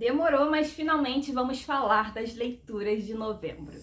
Demorou, mas finalmente vamos falar das leituras de novembro.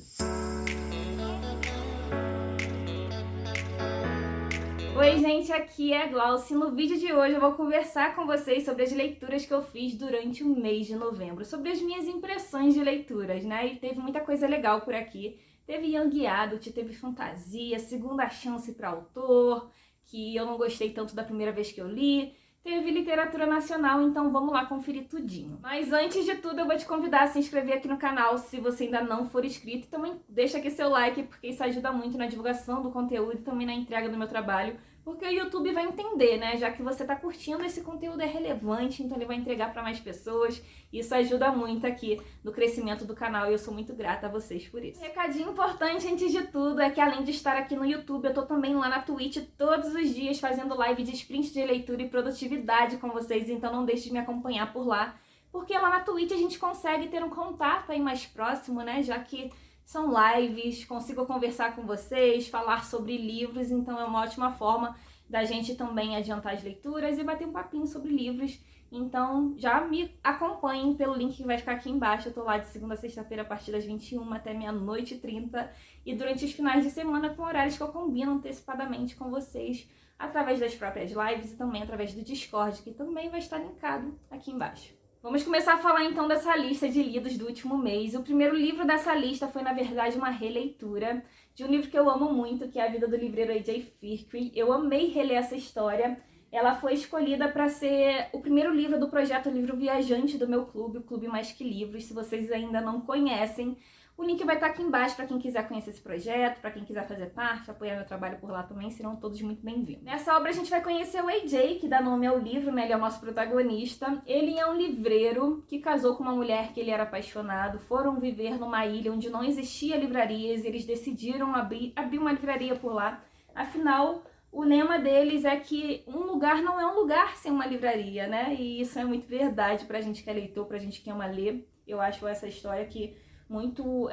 Oi gente, aqui é a Glauci. No vídeo de hoje eu vou conversar com vocês sobre as leituras que eu fiz durante o mês de novembro, sobre as minhas impressões de leituras, né? E teve muita coisa legal por aqui. Teve Young Adult, teve fantasia, segunda chance para autor, que eu não gostei tanto da primeira vez que eu li. Teve literatura nacional, então vamos lá conferir tudinho. Mas antes de tudo eu vou te convidar a se inscrever aqui no canal se você ainda não for inscrito. Também deixa aqui seu like, porque isso ajuda muito na divulgação do conteúdo e também na entrega do meu trabalho. Porque o YouTube vai entender, né? Já que você tá curtindo, esse conteúdo é relevante, então ele vai entregar para mais pessoas. Isso ajuda muito aqui no crescimento do canal e eu sou muito grata a vocês por isso. Recadinho importante antes de tudo é que além de estar aqui no YouTube, eu tô também lá na Twitch todos os dias fazendo live de sprint de leitura e produtividade com vocês, então não deixe de me acompanhar por lá. Porque lá na Twitch a gente consegue ter um contato aí mais próximo, né? Já que são lives, consigo conversar com vocês, falar sobre livros, então é uma ótima forma da gente também adiantar as leituras e bater um papinho sobre livros. Então já me acompanhem pelo link que vai ficar aqui embaixo. Eu tô lá de segunda a sexta-feira a partir das 21 até meia-noite e 30 e durante os finais de semana com horários que eu combino antecipadamente com vocês através das próprias lives e também através do Discord, que também vai estar linkado aqui embaixo. Vamos começar a falar então dessa lista de lidos do último mês. O primeiro livro dessa lista foi, na verdade, uma releitura de um livro que eu amo muito, que é A Vida do Livreiro A.J. Firkry. Eu amei reler essa história. Ela foi escolhida para ser o primeiro livro do projeto Livro Viajante do meu clube, o Clube Mais Que Livros. Se vocês ainda não conhecem, o link vai estar aqui embaixo para quem quiser conhecer esse projeto, para quem quiser fazer parte, apoiar meu trabalho por lá também, serão todos muito bem-vindos. Nessa obra a gente vai conhecer o AJ, que dá nome ao livro, né? Ele é o nosso protagonista. Ele é um livreiro que casou com uma mulher que ele era apaixonado, foram viver numa ilha onde não existia livrarias, e eles decidiram abrir uma livraria por lá. Afinal, o lema deles é que um lugar não é um lugar sem uma livraria, né? E isso é muito verdade pra gente que é leitor, pra gente que ama ler. Eu acho essa história que muito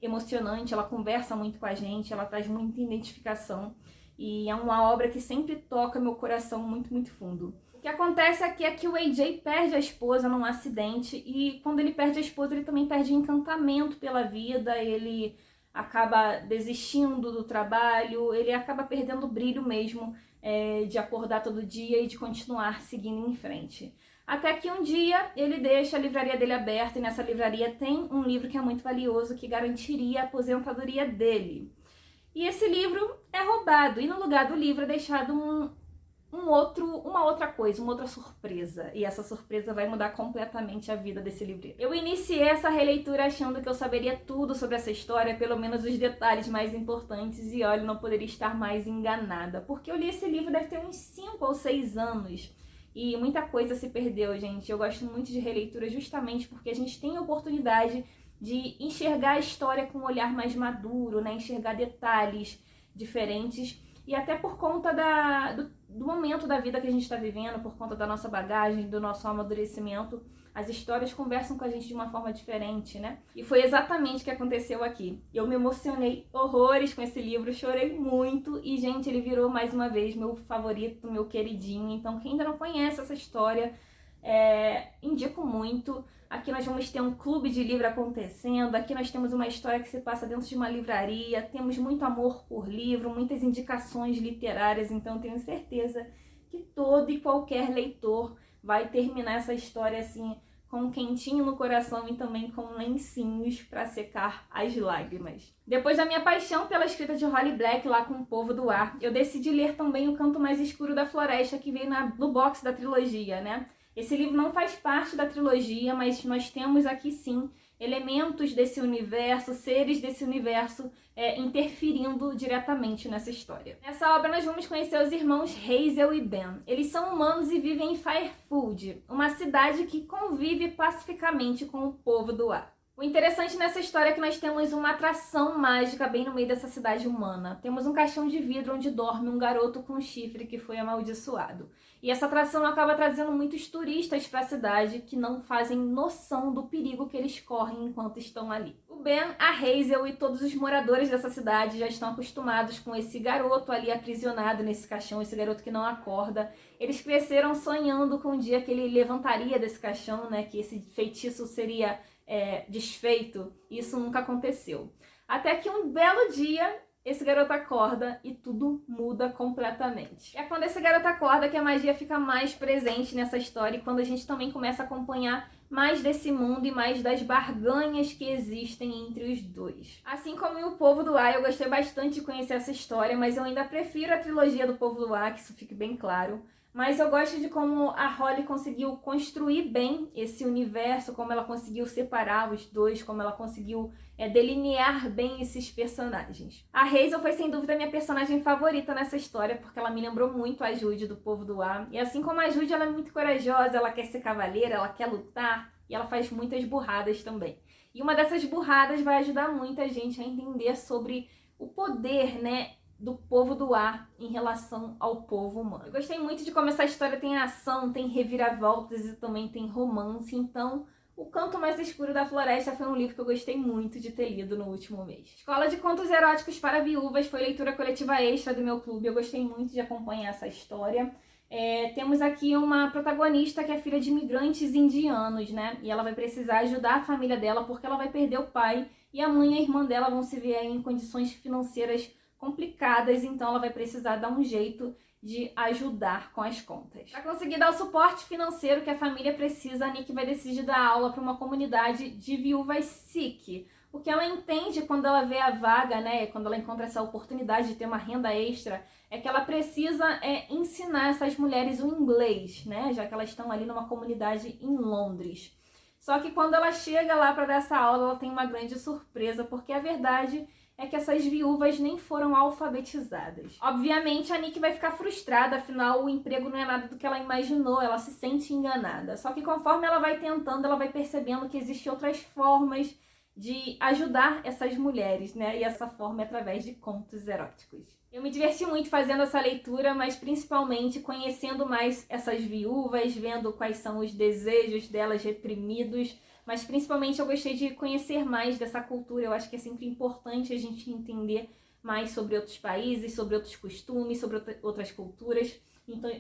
emocionante, ela conversa muito com a gente, ela traz muita identificação e é uma obra que sempre toca meu coração muito, muito fundo. O que acontece aqui é que o AJ perde a esposa num acidente e quando ele perde a esposa ele também perde o encantamento pela vida, ele acaba desistindo do trabalho, ele acaba perdendo o brilho mesmo de acordar todo dia e de continuar seguindo em frente. Até que um dia ele deixa a livraria dele aberta e nessa livraria tem um livro que é muito valioso, que garantiria a aposentadoria dele. E esse livro é roubado e no lugar do livro é deixado uma outra coisa, uma outra surpresa. E essa surpresa vai mudar completamente a vida desse livreiro. Eu iniciei essa releitura achando que eu saberia tudo sobre essa história, pelo menos os detalhes mais importantes, e olha, não poderia estar mais enganada, porque eu li esse livro deve ter uns 5 ou 6 anos. E muita coisa se perdeu, gente. Eu gosto muito de releitura justamente porque a gente tem a oportunidade de enxergar a história com um olhar mais maduro, né? Enxergar detalhes diferentes. E até por conta do momento da vida que a gente está vivendo, por conta da nossa bagagem, do nosso amadurecimento, as histórias conversam com a gente de uma forma diferente, né? E foi exatamente o que aconteceu aqui. Eu me emocionei horrores com esse livro, chorei muito e, gente, ele virou mais uma vez meu favorito, meu queridinho. Então, quem ainda não conhece essa história, indico muito. Aqui nós vamos ter um clube de livro acontecendo, aqui nós temos uma história que se passa dentro de uma livraria, temos muito amor por livro, muitas indicações literárias, então tenho certeza que todo e qualquer leitor vai terminar essa história assim, com um quentinho no coração e também com lencinhos para secar as lágrimas. Depois da minha paixão pela escrita de Holly Black lá com O Povo do Ar, eu decidi ler também O Canto Mais Escuro da Floresta, que veio no box da trilogia, né? Esse livro não faz parte da trilogia, mas nós temos aqui sim elementos desse universo, seres desse universo interferindo diretamente nessa história. Nessa obra nós vamos conhecer os irmãos Hazel e Ben. Eles são humanos e vivem em Firefood, uma cidade que convive pacificamente com o povo do ar. O interessante nessa história é que nós temos uma atração mágica bem no meio dessa cidade humana. Temos um caixão de vidro onde dorme um garoto com chifre que foi amaldiçoado. E essa atração acaba trazendo muitos turistas para a cidade que não fazem noção do perigo que eles correm enquanto estão ali. O Ben, a Hazel e todos os moradores dessa cidade já estão acostumados com esse garoto ali aprisionado nesse caixão, esse garoto que não acorda. Eles cresceram sonhando com o dia que ele levantaria desse caixão, né, que esse feitiço seria desfeito. Isso nunca aconteceu. Até que um belo dia esse garoto acorda e tudo muda completamente. É quando esse garoto acorda que a magia fica mais presente nessa história e quando a gente também começa a acompanhar mais desse mundo e mais das barganhas que existem entre os dois. Assim como em O Povo do Ar, eu gostei bastante de conhecer essa história, mas eu ainda prefiro a trilogia do Povo do Ar, que isso fique bem claro. Mas eu gosto de como a Holly conseguiu construir bem esse universo, como ela conseguiu separar os dois, como ela conseguiu delinear bem esses personagens. A Hazel foi sem dúvida a minha personagem favorita nessa história, porque ela me lembrou muito a Jude do Povo do Ar. E assim como a Jude, ela é muito corajosa, ela quer ser cavaleira, ela quer lutar e ela faz muitas burradas também. E uma dessas burradas vai ajudar muita gente a entender sobre o poder, né, do povo do ar em relação ao povo humano. Eu gostei muito de como essa história tem ação, tem reviravoltas e também tem romance, então O Canto Mais Escuro da Floresta foi um livro que eu gostei muito de ter lido no último mês. Escola de Contos Eróticos para Viúvas foi leitura coletiva extra do meu clube, eu gostei muito de acompanhar essa história. Temos aqui uma protagonista que é filha de imigrantes indianos, né? E ela vai precisar ajudar a família dela porque ela vai perder o pai e a mãe e a irmã dela vão se ver aí em condições financeiras complicadas, então ela vai precisar dar um jeito de ajudar com as contas. Para conseguir dar o suporte financeiro que a família precisa, a Nick vai decidir dar aula para uma comunidade de viúvas Sikh. O que ela entende quando ela vê a vaga, né, quando ela encontra essa oportunidade de ter uma renda extra, é que ela precisa ensinar essas mulheres o inglês, né, já que elas estão ali numa comunidade em Londres. Só que quando ela chega lá para dar essa aula, ela tem uma grande surpresa, porque a verdade é que essas viúvas nem foram alfabetizadas. Obviamente, a Nick vai ficar frustrada, afinal, o emprego não é nada do que ela imaginou, ela se sente enganada. Só que conforme ela vai tentando, ela vai percebendo que existem outras formas de ajudar essas mulheres, né? E essa forma é através de contos eróticos. Eu me diverti muito fazendo essa leitura, mas principalmente conhecendo mais essas viúvas, vendo quais são os desejos delas reprimidos, mas principalmente eu gostei de conhecer mais dessa cultura. Eu acho que é sempre importante a gente entender mais sobre outros países, sobre outros costumes, sobre outras culturas.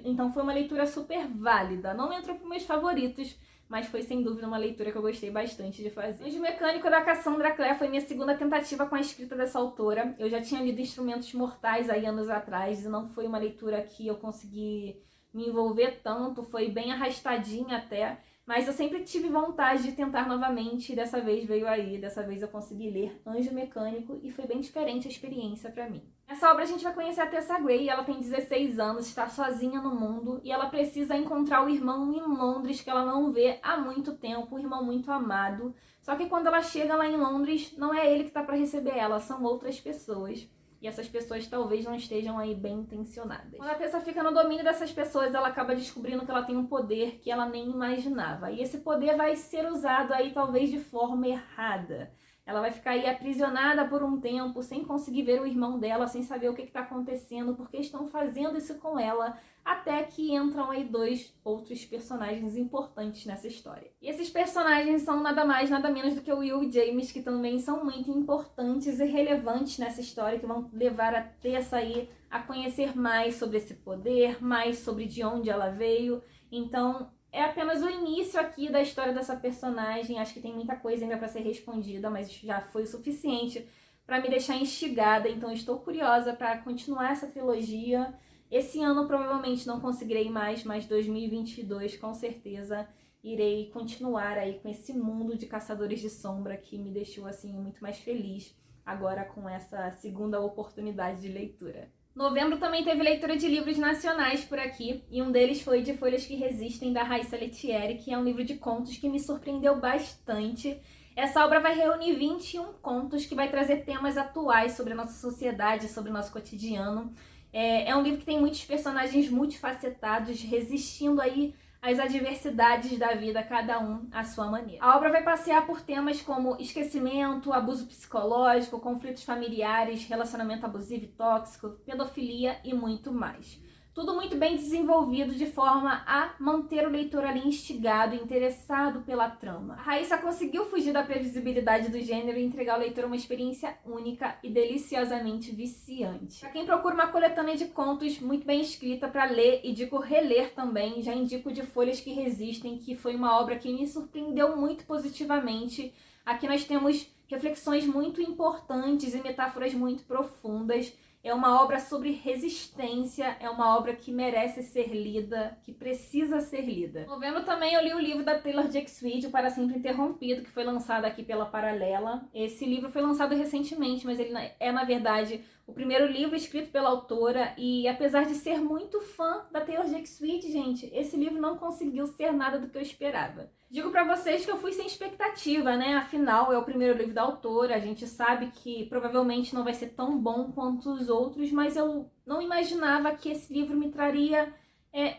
Então foi uma leitura super válida. Não entrou para os meus favoritos, mas foi sem dúvida uma leitura que eu gostei bastante de fazer. Anjo Mecânico da Cassandra Clare foi minha segunda tentativa com a escrita dessa autora. Eu já tinha lido Instrumentos Mortais aí anos atrás e não foi uma leitura que eu consegui me envolver tanto, foi bem arrastadinha até. Mas eu sempre tive vontade de tentar novamente e dessa vez veio aí, dessa vez eu consegui ler Anjo Mecânico e foi bem diferente a experiência pra mim. Nessa obra a gente vai conhecer a Tessa Gray, ela tem 16 anos, está sozinha no mundo e ela precisa encontrar o irmão em Londres que ela não vê há muito tempo, um irmão muito amado. Só que quando ela chega lá em Londres, não é ele que está para receber ela, são outras pessoas. E essas pessoas talvez não estejam aí bem intencionadas. Quando a Tessa fica no domínio dessas pessoas, ela acaba descobrindo que ela tem um poder que ela nem imaginava. E esse poder vai ser usado aí talvez de forma errada. Ela vai ficar aí aprisionada por um tempo, sem conseguir ver o irmão dela, sem saber o que está acontecendo, porque estão fazendo isso com ela, até que entram aí dois outros personagens importantes nessa história. E esses personagens são nada mais, nada menos do que o Will e James, que também são muito importantes e relevantes nessa história, que vão levar a Tessa aí a conhecer mais sobre esse poder, mais sobre de onde ela veio. Então, é apenas o início aqui da história dessa personagem. Acho que tem muita coisa ainda para ser respondida, mas já foi o suficiente para me deixar instigada. Então estou curiosa para continuar essa trilogia. Esse ano provavelmente não conseguirei mais, mas 2022 com certeza irei continuar aí com esse mundo de Caçadores de Sombra que me deixou assim muito mais feliz agora com essa segunda oportunidade de leitura. Novembro também teve leitura de livros nacionais por aqui, e um deles foi De Folhas que Resistem, da Raíssa Lettieri, que é um livro de contos que me surpreendeu bastante. Essa obra vai reunir 21 contos que vai trazer temas atuais sobre a nossa sociedade, sobre o nosso cotidiano. É um livro que tem muitos personagens multifacetados, resistindo aí às adversidades da vida, cada um à sua maneira. A obra vai passear por temas como esquecimento, abuso psicológico, conflitos familiares, relacionamento abusivo e tóxico, pedofilia e muito mais. Tudo muito bem desenvolvido de forma a manter o leitor ali instigado, interessado pela trama. A Raíssa conseguiu fugir da previsibilidade do gênero e entregar ao leitor uma experiência única e deliciosamente viciante. Para quem procura uma coletânea de contos muito bem escrita para ler e digo reler também, já indico De Folhas que Resistem, que foi uma obra que me surpreendeu muito positivamente. Aqui nós temos reflexões muito importantes e metáforas muito profundas. É uma obra sobre resistência, é uma obra que merece ser lida, que precisa ser lida. Em novembro também eu li o livro da Taylor Jenkins Reid, O Para Sempre Interrompido, que foi lançado aqui pela Paralela. Esse livro foi lançado recentemente, mas ele é, na verdade, o primeiro livro escrito pela autora, e apesar de ser muito fã da Taylor Jenkins Reid, gente, esse livro não conseguiu ser nada do que eu esperava. Digo pra vocês que eu fui sem expectativa, né? Afinal, é o primeiro livro da autora, a gente sabe que provavelmente não vai ser tão bom quanto os outros, mas eu não imaginava que esse livro me traria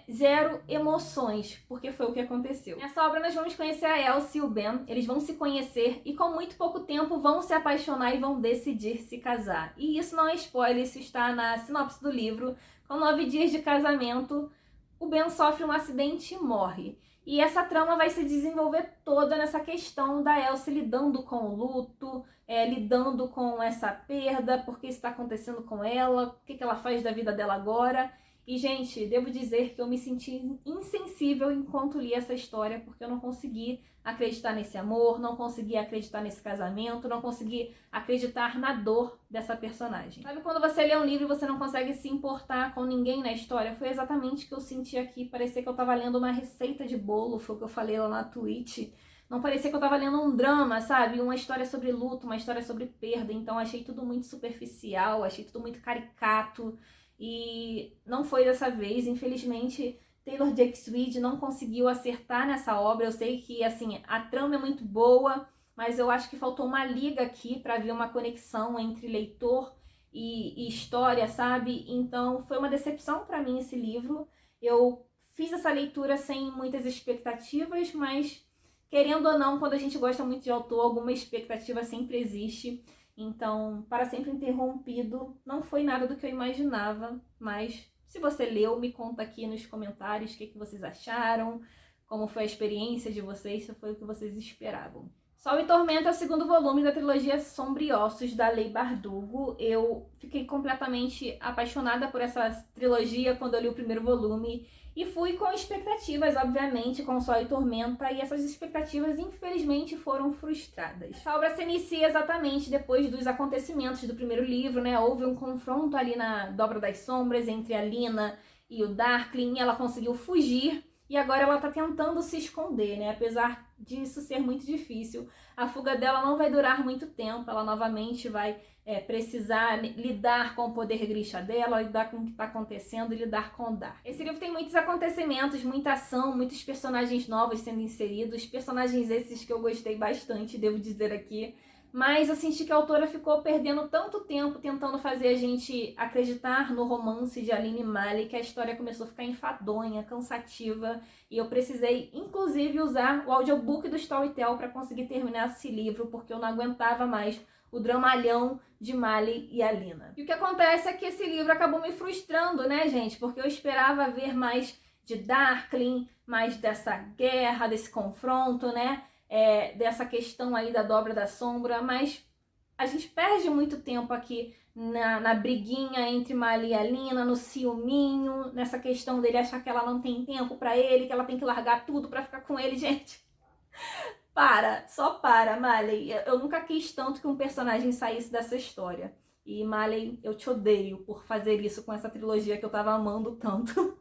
zero emoções, porque foi o que aconteceu. Nessa obra nós vamos conhecer a Elsie e o Ben, eles vão se conhecer e com muito pouco tempo vão se apaixonar e vão decidir se casar. E isso não é spoiler, isso está na sinopse do livro. Com 9 dias de casamento, o Ben sofre um acidente e morre. E essa trama vai se desenvolver toda nessa questão da Elsie lidando com o luto, lidando com essa perda, por que isso está acontecendo com ela, o que ela faz da vida dela agora. E, gente, devo dizer que eu me senti insensível enquanto li essa história, porque eu não consegui acreditar nesse amor, não consegui acreditar nesse casamento, não consegui acreditar na dor dessa personagem. Sabe quando você lê um livro e você não consegue se importar com ninguém na história? Foi exatamente o que eu senti aqui. Parecia que eu tava lendo uma receita de bolo, foi o que eu falei lá na Twitch. Não parecia que eu tava lendo um drama, sabe? Uma história sobre luto, uma história sobre perda. Então achei tudo muito superficial, achei tudo muito caricato. E não foi dessa vez, infelizmente. Taylor Jenkins Reid não conseguiu acertar nessa obra. Eu sei que assim a trama é muito boa, mas eu acho que faltou uma liga aqui para ver uma conexão entre leitor e história, sabe? Então foi uma decepção para mim esse livro. Eu fiz essa leitura sem muitas expectativas, mas querendo ou não, quando a gente gosta muito de autor, alguma expectativa sempre existe. Então, Para Sempre Interrompido não foi nada do que eu imaginava, mas se você leu, me conta aqui nos comentários o que vocês acharam, como foi a experiência de vocês, se foi o que vocês esperavam. Sol e Tormenta é o segundo volume da trilogia Sombra e Ossos, da Leigh Bardugo. Eu fiquei completamente apaixonada por essa trilogia quando eu li o primeiro volume. E fui com expectativas, obviamente, com Sol e Tormenta, e essas expectativas, infelizmente, foram frustradas. Essa obra se inicia exatamente depois dos acontecimentos do primeiro livro, né? Houve um confronto ali na Dobra das Sombras entre a Lina e o Darkling, e ela conseguiu fugir, e agora ela tá tentando se esconder, né? Apesar disso ser muito difícil, a fuga dela não vai durar muito tempo, ela novamente vai precisar lidar com o poder Grisha dela, lidar com o que está acontecendo e lidar com o Dark. Esse livro tem muitos acontecimentos, muita ação, muitos personagens novos sendo inseridos, personagens esses que eu gostei bastante, devo dizer aqui. Mas eu senti que a autora ficou perdendo tanto tempo tentando fazer a gente acreditar no romance de Aline e Mali, que a história começou a ficar enfadonha, cansativa, e eu precisei, inclusive, usar o audiobook do Storytel para conseguir terminar esse livro, porque eu não aguentava mais o dramalhão de Mali e Alina. E o que acontece é que esse livro acabou me frustrando, né, gente? Porque eu esperava ver mais de Darkling, mais dessa guerra, desse confronto, né? Dessa questão aí da Dobra da Sombra, mas a gente perde muito tempo aqui na briguinha entre Mali e Alina, no ciúminho, nessa questão dele achar que ela não tem tempo pra ele, que ela tem que largar tudo pra ficar com ele, gente. Só para, Mali. Eu nunca quis tanto que um personagem saísse dessa história. E Mali, eu te odeio por fazer isso com essa trilogia que eu tava amando tanto.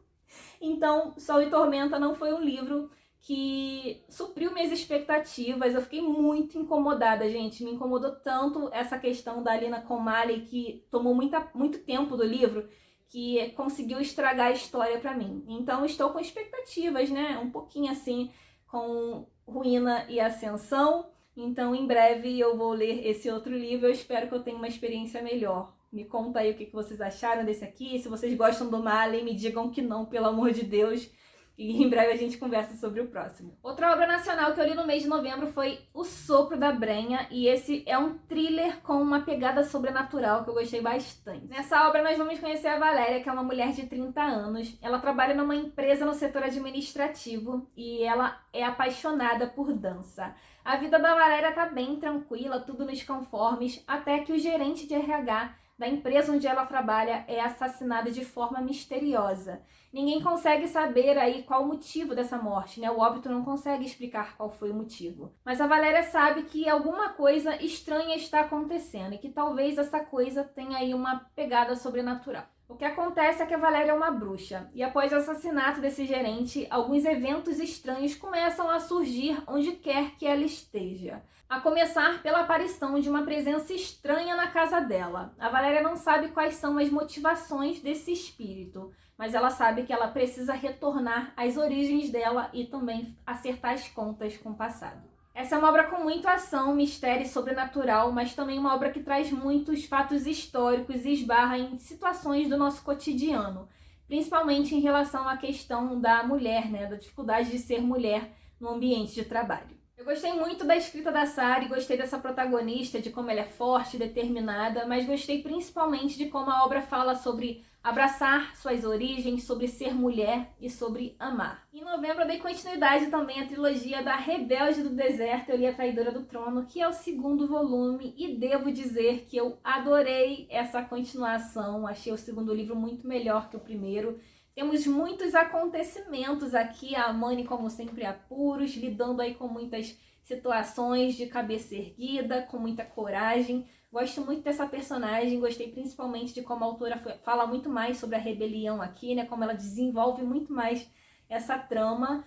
Então, Sol e Tormenta não foi um livro que supriu minhas expectativas. Eu fiquei muito incomodada, gente. Me incomodou tanto essa questão da Alina com Mali, que tomou muito tempo do livro, que conseguiu estragar a história pra mim. Então, estou com expectativas, né? Um pouquinho assim, com Ruína e Ascensão. Então, em breve eu vou ler esse outro livro. Eu espero que eu tenha uma experiência melhor. Me conta aí o que vocês acharam desse aqui. Se vocês gostam do Mali, me digam que não, pelo amor de Deus. E em breve a gente conversa sobre o próximo. Outra obra nacional que eu li no mês de novembro foi O Sopro da Brenha, e esse é um thriller com uma pegada sobrenatural que eu gostei bastante. Nessa obra nós vamos conhecer a Valéria, que é uma mulher de 30 anos. Ela trabalha numa empresa no setor administrativo e ela é apaixonada por dança. A vida da Valéria tá bem tranquila, tudo nos conformes, até que o gerente de RH da empresa onde ela trabalha é assassinada de forma misteriosa. Ninguém consegue saber aí qual o motivo dessa morte, né? O óbito não consegue explicar qual foi o motivo. Mas a Valéria sabe que alguma coisa estranha está acontecendo e que talvez essa coisa tenha aí uma pegada sobrenatural. O que acontece é que a Valéria é uma bruxa, e após o assassinato desse gerente, alguns eventos estranhos começam a surgir onde quer que ela esteja. A começar pela aparição de uma presença estranha na casa dela. A Valéria não sabe quais são as motivações desse espírito, mas ela sabe que ela precisa retornar às origens dela e também acertar as contas com o passado. Essa é uma obra com muita ação, mistério e sobrenatural, mas também uma obra que traz muitos fatos históricos e esbarra em situações do nosso cotidiano, principalmente em relação à questão da mulher, né, da dificuldade de ser mulher no ambiente de trabalho. Eu gostei muito da escrita da Sari, gostei dessa protagonista, de como ela é forte, determinada, mas gostei principalmente de como a obra fala sobre abraçar suas origens, sobre ser mulher e sobre amar. Em novembro eu dei continuidade também à trilogia da Rebelde do Deserto, eu li A Traidora do Trono, que é o segundo volume, e devo dizer que eu adorei essa continuação, achei o segundo livro muito melhor que o primeiro. Temos muitos acontecimentos aqui, a Amani, como sempre, apuros, lidando aí com muitas situações de cabeça erguida, com muita coragem. Gosto muito dessa personagem, gostei principalmente de como a autora fala muito mais sobre a rebelião aqui, né? Como ela desenvolve muito mais essa trama.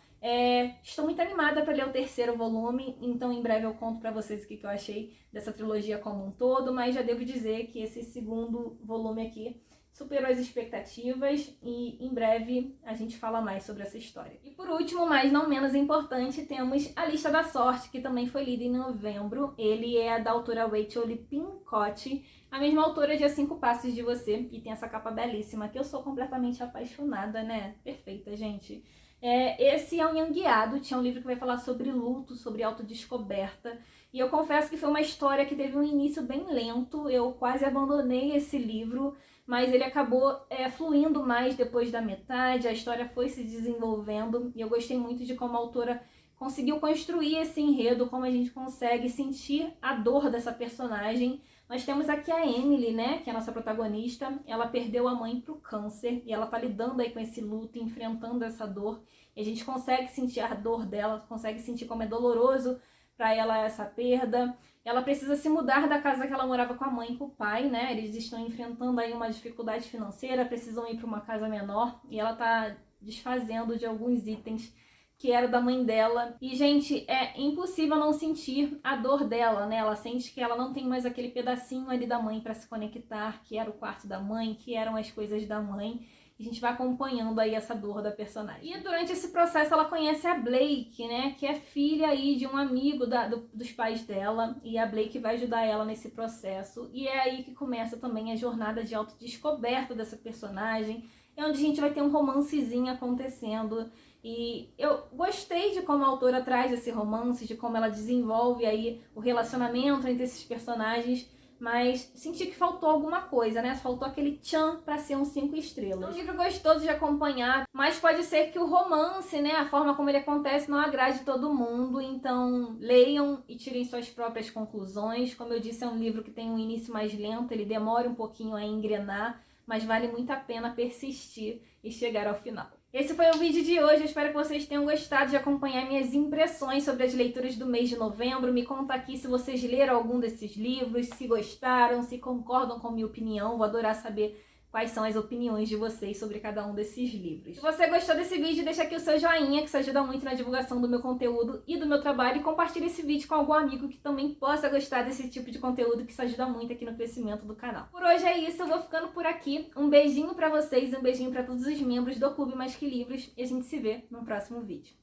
Estou muito animada para ler o terceiro volume, então em breve eu conto para vocês o que eu achei dessa trilogia como um todo, mas já devo dizer que esse segundo volume aqui superou as expectativas e em breve a gente fala mais sobre essa história. E por último, mas não menos importante, temos A Lista da Sorte, que também foi lida em novembro. Ele é da autora Rachel Lippincott, a mesma autora de A 5 Passos de Você, e tem essa capa belíssima, que eu sou completamente apaixonada, né? Perfeita, gente. Esse é um Young Adult, é um livro que vai falar sobre luto, sobre autodescoberta, e eu confesso que foi uma história que teve um início bem lento, eu quase abandonei esse livro, mas ele acabou fluindo mais depois da metade, a história foi se desenvolvendo, e eu gostei muito de como a autora conseguiu construir esse enredo, como a gente consegue sentir a dor dessa personagem. Nós temos aqui a Emily, né, que é a nossa protagonista. Ela perdeu a mãe pro câncer e ela tá lidando aí com esse luto, enfrentando essa dor. E a gente consegue sentir a dor dela, consegue sentir como é doloroso para ela essa perda. Ela precisa se mudar da casa que ela morava com a mãe e com o pai, né? Eles estão enfrentando aí uma dificuldade financeira, precisam ir para uma casa menor e ela tá desfazendo de alguns itens que era da mãe dela. E, gente, é impossível não sentir a dor dela, né? Ela sente que ela não tem mais aquele pedacinho ali da mãe para se conectar, que era o quarto da mãe, que eram as coisas da mãe. E a gente vai acompanhando aí essa dor da personagem. E durante esse processo ela conhece a Blake, né? Que é filha aí de um amigo dos pais dela. E a Blake vai ajudar ela nesse processo. E é aí que começa também a jornada de autodescoberta dessa personagem. É onde a gente vai ter um romancezinho acontecendo. E eu gostei de como a autora traz esse romance, de como ela desenvolve aí o relacionamento entre esses personagens, mas senti que faltou alguma coisa, né? Faltou aquele tchan pra ser um 5 estrelas. É um livro gostoso de acompanhar, mas pode ser que o romance, né, a forma como ele acontece não agrade todo mundo, então leiam e tirem suas próprias conclusões. Como eu disse, é um livro que tem um início mais lento, ele demora um pouquinho a engrenar, mas vale muito a pena persistir e chegar ao final. Esse foi o vídeo de hoje, eu espero que vocês tenham gostado de acompanhar minhas impressões sobre as leituras do mês de novembro. Me conta aqui se vocês leram algum desses livros, se gostaram, se concordam com a minha opinião. Vou adorar saber quais são as opiniões de vocês sobre cada um desses livros. Se você gostou desse vídeo, deixa aqui o seu joinha, que isso ajuda muito na divulgação do meu conteúdo e do meu trabalho. E compartilha esse vídeo com algum amigo que também possa gostar desse tipo de conteúdo, que isso ajuda muito aqui no crescimento do canal. Por hoje é isso, eu vou ficando por aqui. Um beijinho pra vocês, um beijinho pra todos os membros do Clube Mais Que Livros. E a gente se vê no próximo vídeo.